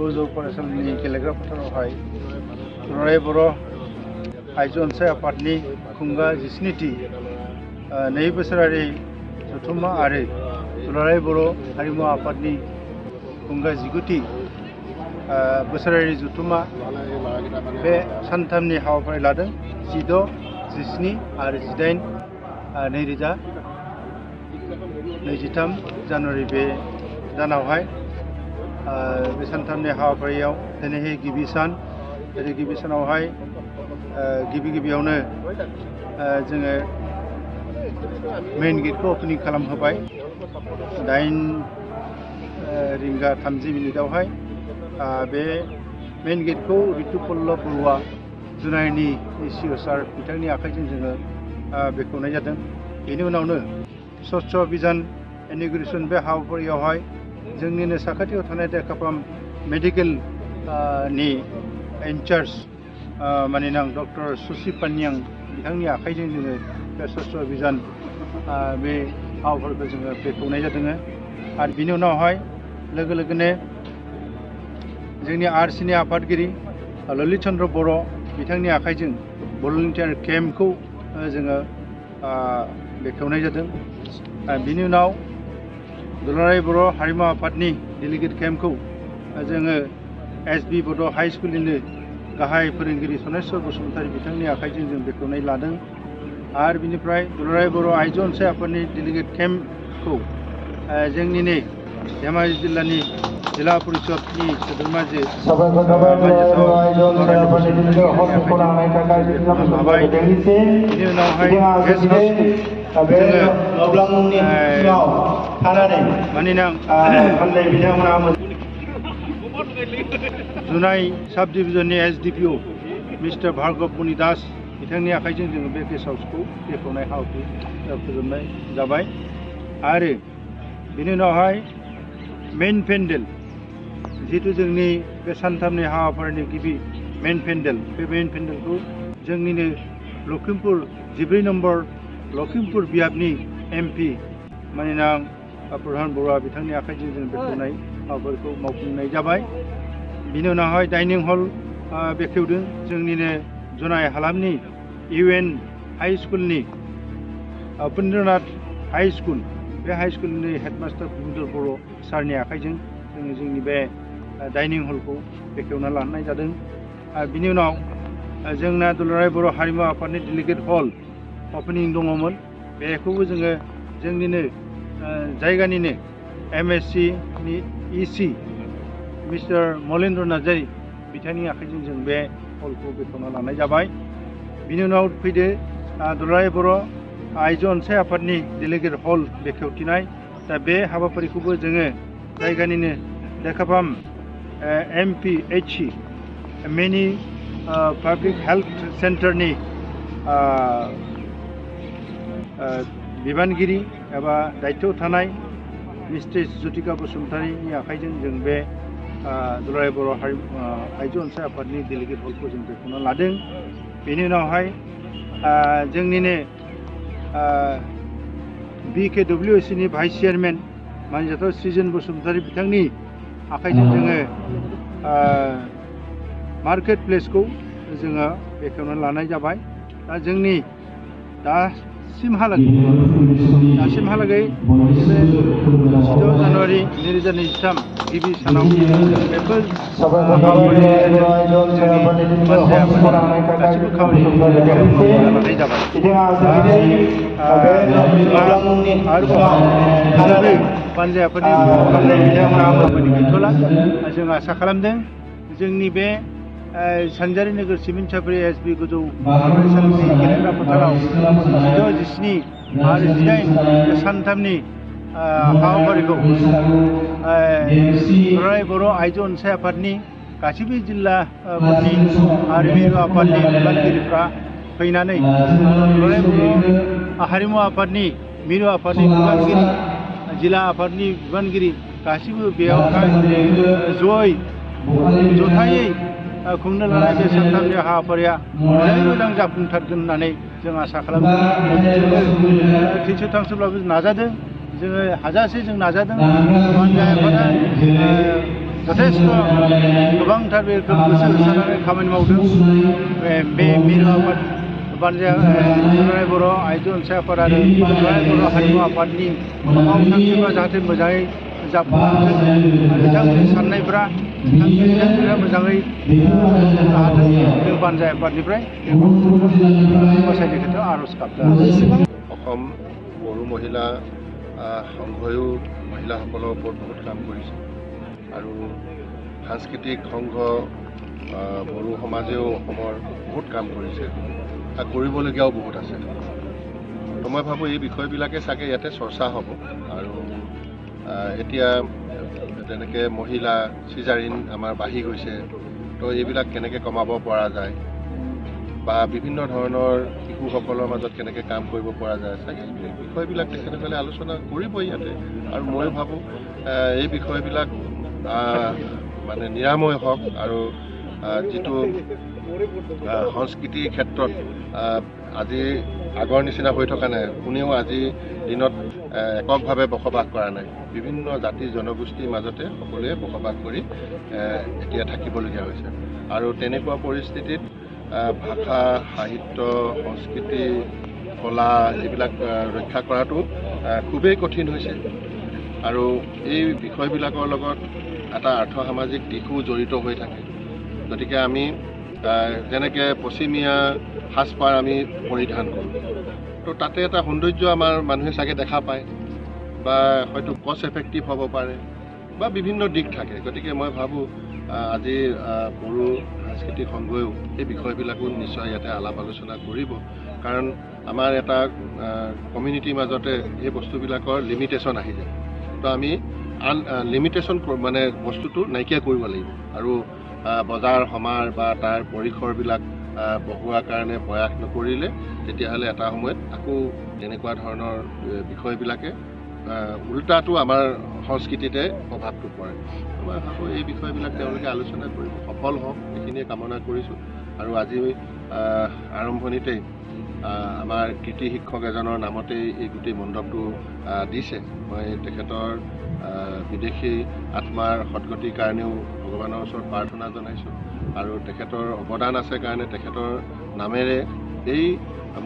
गोजौ फरायसालिनि गेलेग्रा फोथारावहाय दुलाराय बर' आइजो अनसाय आफादनि खुंगा 17थि नै बोसोरारि जथुम्मा आरो दुलाराय बर' हारिमु आफादनि खुंगा 19थि बोसोरारि जथुम्मा बे सानथामनि हाबाफारि लादों 16, 17 आरो 18 2023 जानुवारि बे दानावहाय बे सानथामनि हाबाफारियाव दिनैहाय गिबि सान जेरै गिबि सानावहाय गिबियावनो जोङो मेन गेटखौ ओपनिं खालामहोबाय 8:30 बे मेन गेटखौ रितु प'लब बर'आ जुनाइनि सिअ सार बिथांनि आखाइजों जोङो बेखेवनाय जादों। बेनि उनावनो स्वच्छ अभियान इन'ग्रेसन बे हाबाफारियावहाय जोंनिनो साखाथियाव थानाय देकापाम मेडिकेल नि इनचार्ज माननीय डक्टर सुसि पानियां बिथांनि आखाइजों जोङो बे स्वच्छ अभियान बे हाबाफारिखौ जोङो बेखेवनाय जादों। आरो बिनि उनावहाय लोगोनो जोंनि आरसिनि आफादगिरि ललित चन्द्र बर' बिथांनि आखाइजों भलन्टियार केम्पखौ जोङो बेखेवनाय जादों। बिनि उनाव दुलाराय बर' हारिमु आफादनि डेलिगेट केम्पखौ जोङो एसबि बड' हाइ स्कुलनिनो गाहाय फोरोंगिरि सनेस्वर बसुमतारी बिथांनि आखाइजों जों बेखेवनाय लादों। आरो बिनिफ्राय दुलाराय बर' आइजो अनसाय आफादनि डेलिगेट केम्पखौ जोंनिनो धेमाजि जिल्लानि जिल्ला परिषदनि सोद्रोमाजो बिनि उनावहाय गेस्ट हाउसखौ जुनाइ साब डिभिजननि एसडिपिअ मिस्टार भार्गव मणि दास बिथांनि आखाइजों जोङो बे गेस्ट हाउसखौ बेखेवनाय हाबाफारि फोजोबनाय जाबाय। आरो बिनि उनावहाय मेन पेन्डेल जिहेतु जोंनि बे सानथामनि हाबाफारिनि गिबि मेन पेन्डेल बे मेन पेन्डेलखौ जोंनिनो लखिमपुर 14 नम्बर लखिमपुर बियाबनि एमपि माननीय प्रधान बर'आ बिथांनि आखाइजों जों बेखेवनाय हाबाफारिखौ मावफुंनाय जाबाय। बिनि उनावहाय डाइनिं हल बेखेवदों जोंनिनो जुनाइ हालामनि UN हाइ स्कुलनि पन्द्रनाथ हाइ स्कुल बे हाइ स्कुलनि हेडमास्टार भुपेन्द्र बर' सारनि आखाइजों जोङो जोंनि बे डाइनिं हलखौ बेखेवना लानाय जादों। बिनि उनाव जोंना दुलाराय बर' हारिमु आफादनि डेलिगेट हल अपेनिं दङमोन। बेखौबो जोङो जोंनिनो जायगानिनो MSc नि EC मिस्टार मलेन्द्र नार्जारी बिथांनि आखाइजों जों बे हलखौ बेखेवना लानाय जाबाय। बिनि उनाव फैदो दुलाराय बर' आइजो अनसाय आफादनि डेलिगेट हल बेखेवथिनाय। दा बे हाबाफारिखौबो जोङो जायगानिनो देकापाम MPHC मिनि पाब्लिक हेल्थ सेन्टारनि बिबानगिरि एबा दायित्वआव थानाय मिस्ट्रेस ज्योतिका बसुमतारीनि आखाइजों जों बे दुलाराय बर' आइजो अनसाय आफादनि डेलिगेट हलखौ जों बेखेवना लादों। बेनि उनावहाय जोंनिनो BKWC नि भाइस चेयारमेन मानजाथाव सृजन बसुमतारी बिथांनि आखाइजों जोङो मार्केट प्लेसखौ जोङो बेखेवना लानाय जाबाय। दा जोंनि दासिमहालागै 16 जानुवारि 2023 गिबि सानाव बेफोर गासिबो खामानिखौ लानाय जाबाय। पान्जाबफोरनि बिथांमोना गैथ'ला। जों आसा खालामदों जोंनि बे सानजारि नोगोर सिमेन्ट-सापरि एसबि गोजौ फरायसालिनि गेलेग्रा फोथाराव 16, 17 आरो 18 बे सानथामनि हाबाफारिखौ दुलाराय बर' आइजो अनसाय आफादनि गासिबो जिल्लाफोरनि आरो मिरु आफादनि बिबानगिरिफ्रा फैनानै दुलाराय बर' हारिमु आफादनि मिरु आफादनि बिबानगिरि जिल्ला आफादनि बिबानगिरि गासिबो बेयावहाय जथायै खुंनो लानाय बे सानथामनि हाबाफारिया मोजां जाफुंसारगोन होननानै जों आसा खालामदों। थैस' थांस'ब्लाबो नाजादों जोङो हाजासे जों नाजादों। যথেষ্ট गोबांथार बे गोसो होसारनानै खामानि मावदों बे मिरु आफाद दुलाराय बर' आइजो अनसाय आफाद आरो दुलाराय बर' हारिमु आफादनि मावथांखिफोरा जाहाथे मोजाङै जाफुंसारथों आरो बिथांमोननि साननायफोरा बिथांमोना मोजाङै हाथों जों बानजाय आफादनिफ्राय गसाइनि खेथ्रआव आर'ज गाबदों। অসম বড়ো মহিলা সংঘয়ো মহিলাসকলৰ ওপৰত বহুত কাম কৰিছে আৰু সাংস্কৃতিক সংঘ বড়ো সমাজেও অসমৰ বহুত কাম কৰিছে আৰু কৰিবলগীয়াও বহুত আছে। মই ভাবোঁ এই বিষয়বিলাকে চাগে ইয়াতে চৰ্চা হ'ব আৰু এতিয়া তেনেকৈ মহিলা চিজাৰিন আমাৰ বাঢ়ি গৈছে, তো এইবিলাক কেনেকৈ কমাব পৰা যায় বা বিভিন্ন ধৰণৰ শিশুসকলৰ মাজত কেনেকৈ কাম কৰিব পৰা যায় চাগে এই বিষয়বিলাক তেখেতসকলে আলোচনা কৰিব ইয়াতে। আৰু মই ভাবোঁ এই বিষয়বিলাক মানে নিৰাময় হওক আৰু যিটো সংস্কৃতিৰ ক্ষেত্ৰত আজি আগৰ নিচিনা হৈ থকা নাই, কোনেও আজি দিনত এককভাৱে বসবাস কৰা নাই, বিভিন্ন জাতি জনগোষ্ঠীৰ মাজতে সকলোৱে বসবাস কৰি এতিয়া থাকিবলগীয়া হৈছে। আৰু তেনেকুৱা পৰিস্থিতিত ভাষা সাহিত্য সংস্কৃতি কলা এইবিলাক ৰক্ষা কৰাটো খুবেই কঠিন হৈছে আৰু এই বিষয়বিলাকৰ লগত এটা আৰ্থসামাজিক দিশো জড়িত হৈ থাকে। গতিকে আমি যেনেকৈ পশ্চিমীয়া সাজপাৰ আমি পৰিধান কৰোঁ, তো তাতে এটা সৌন্দৰ্য আমাৰ মানুহে চাগে দেখা পায় বা হয়তো কষ্ট এফেক্টিভ হ'ব পাৰে বা বিভিন্ন দিশ থাকে। গতিকে মই ভাবোঁ আজি বড়ো সাংস্কৃতিক সংঘয়ো এই বিষয়বিলাকো নিশ্চয় ইয়াতে আলাপ আলোচনা কৰিব, কাৰণ আমাৰ এটা কমিউনিটিৰ মাজতে এই বস্তুবিলাকৰ লিমিটেশ্যন আহি যায়। তো আমি লিমিটেশ্যন মানে বস্তুটো নাইকিয়া কৰিব লাগিব আৰু বজাৰ সমাৰ বা তাৰ পৰিসৰবিলাক বঢ়োৱাৰ কাৰণে প্ৰয়াস নকৰিলে তেতিয়াহ'লে এটা সময়ত আকৌ তেনেকুৱা ধৰণৰ বিষয়বিলাকে উল্টাটো আমাৰ সংস্কৃতিতে প্ৰভাৱটো পৰে। মই ভাবোঁ এই বিষয়বিলাক তেওঁলোকে আলোচনা কৰিব, সফল হওক এইখিনিয়ে কামনা কৰিছোঁ। আৰু আজি আৰম্ভণিতেই আমাৰ কৃতি শিক্ষক এজনৰ নামতেই এই গোটেই মণ্ডপটো দিছে। মই তেখেতৰ বিদেশী আত্মাৰ সদগতিৰ কাৰণেও ভগৱানৰ ওচৰত প্ৰাৰ্থনা জনাইছোঁ আৰু তেখেতৰ অৱদান আছে কাৰণে তেখেতৰ নামেৰে এই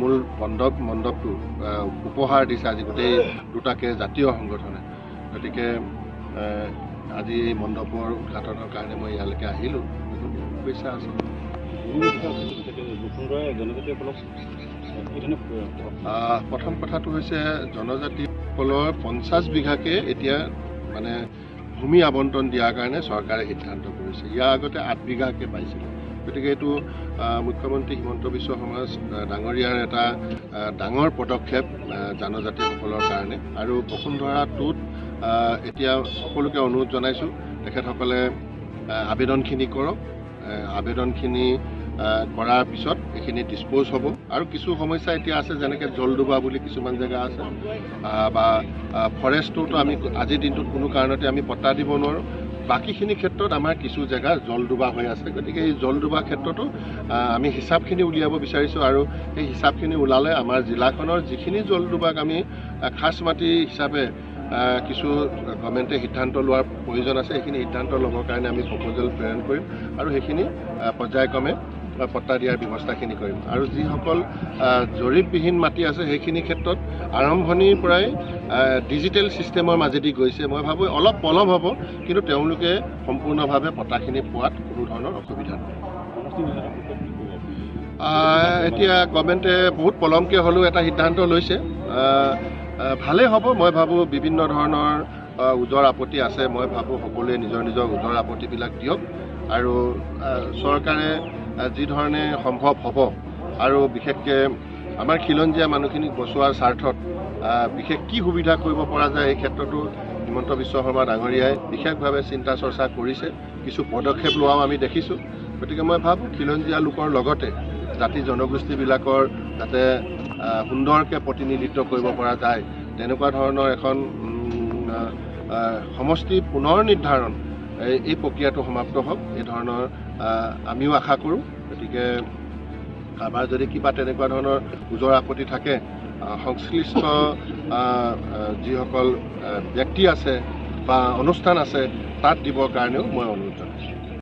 মূল মণ্ডপটো উপহাৰ দিছে আজি গোটেই দুটাকে জাতীয় সংগঠনে। গতিকে আজি এই মণ্ডপৰ উদ্ঘাটনৰ কাৰণে মই ইয়ালৈকে আহিলোঁ, শুভেচ্ছা আছে। প্ৰথম কথাটো হৈছে জনজাতিসকলৰ 50 বিঘাকে এতিয়া মানে ভূমি আবণ্টন দিয়াৰ কাৰণে চৰকাৰে সিদ্ধান্ত কৰিছে। ইয়াৰ আগতে 8 বিঘাকে পাইছিলে। গতিকে এইটো মুখ্যমন্ত্ৰী হিমন্ত বিশ্ব শৰ্মা ডাঙৰীয়াৰ এটা ডাঙৰ পদক্ষেপ জনজাতিসকলৰ কাৰণে। আৰু বসুন্ধৰাটোত এতিয়া সকলোকে অনুৰোধ জনাইছোঁ তেখেতসকলে আবেদনখিনি কৰক। আবেদনখিনি কৰাৰ পিছত এইখিনি ডিছপ'জ হ'ব। আৰু কিছু সমস্যা এতিয়া আছে, যেনেকৈ জলডোবা বুলি কিছুমান জেগা আছে বা ফৰেষ্টটোতো আমি আজিৰ দিনটোত কোনো কাৰণতে আমি পট্টা দিব নোৱাৰোঁ। বাকীখিনি ক্ষেত্ৰত আমাৰ কিছু জেগা জলডোবা হৈ আছে। গতিকে এই জলডোবা ক্ষেত্ৰতো আমি হিচাপখিনি উলিয়াব বিচাৰিছোঁ আৰু সেই হিচাপখিনি ওলালে আমাৰ জিলাখনৰ যিখিনি জলডোবাক আমি খাচ মাটি হিচাপে কিছু গভৰ্ণমেণ্টে সিদ্ধান্ত লোৱাৰ প্ৰয়োজন আছে, সেইখিনি সিদ্ধান্ত ল'বৰ কাৰণে আমি প্ৰপ'জেল প্ৰেৰণ কৰিম আৰু সেইখিনি পৰ্যায়ক্ৰমে পট্টা দিয়াৰ ব্যৱস্থাখিনি কৰিম। আৰু যিসকল জৰীপবিহীন মাটি আছে সেইখিনি ক্ষেত্ৰত আৰম্ভণিৰ পৰাই ডিজিটেল ছিষ্টেমৰ মাজেদি গৈছে। মই ভাবোঁ অলপ পলম হ'ব, কিন্তু তেওঁলোকে সম্পূৰ্ণভাৱে পট্টাখিনি পোৱাত কোনো ধৰণৰ অসুবিধা নহয়। এতিয়া গভৰ্ণমেণ্টে বহুত পলমকৈ হ'লেও এটা সিদ্ধান্ত লৈছে, ভালেই হ'ব। মই ভাবোঁ বিভিন্ন ধৰণৰ ওজৰ আপত্তি আছে, মই ভাবোঁ সকলোৱে নিজৰ নিজৰ ওজৰ আপত্তিবিলাক দিয়ক আৰু চৰকাৰে যি ধৰণে সম্ভৱ হ'ব আৰু বিশেষকৈ আমাৰ খিলঞ্জীয়া মানুহখিনিক বচোৱাৰ স্বাৰ্থত বিশেষ কি সুবিধা কৰিব পৰা যায় এই ক্ষেত্ৰতো হিমন্ত বিশ্ব শৰ্মা ডাঙৰীয়াই বিশেষভাৱে চিন্তা চৰ্চা কৰিছে, কিছু পদক্ষেপ লোৱাও আমি দেখিছোঁ। গতিকে মই ভাবোঁ খিলঞ্জীয়া লোকৰ লগতে জাতি জনগোষ্ঠীবিলাকৰ যাতে সুন্দৰকৈ প্ৰতিনিধিত্ব কৰিব পৰা যায় তেনেকুৱা ধৰণৰ এখন সমষ্টি পুনৰ নিৰ্ধাৰণ এই প্ৰক্ৰিয়াটো সমাপ্ত হওক, এই ধৰণৰ আমিও আশা কৰোঁ। গতিকে আমাৰ যদি কিবা তেনেকুৱা ধৰণৰ ওজৰ আপত্তি থাকে, সংশ্লিষ্ট যিসকল ব্যক্তি আছে বা অনুষ্ঠান আছে তাত দিবৰ কাৰণেও মই অনুৰোধ জনাইছোঁ।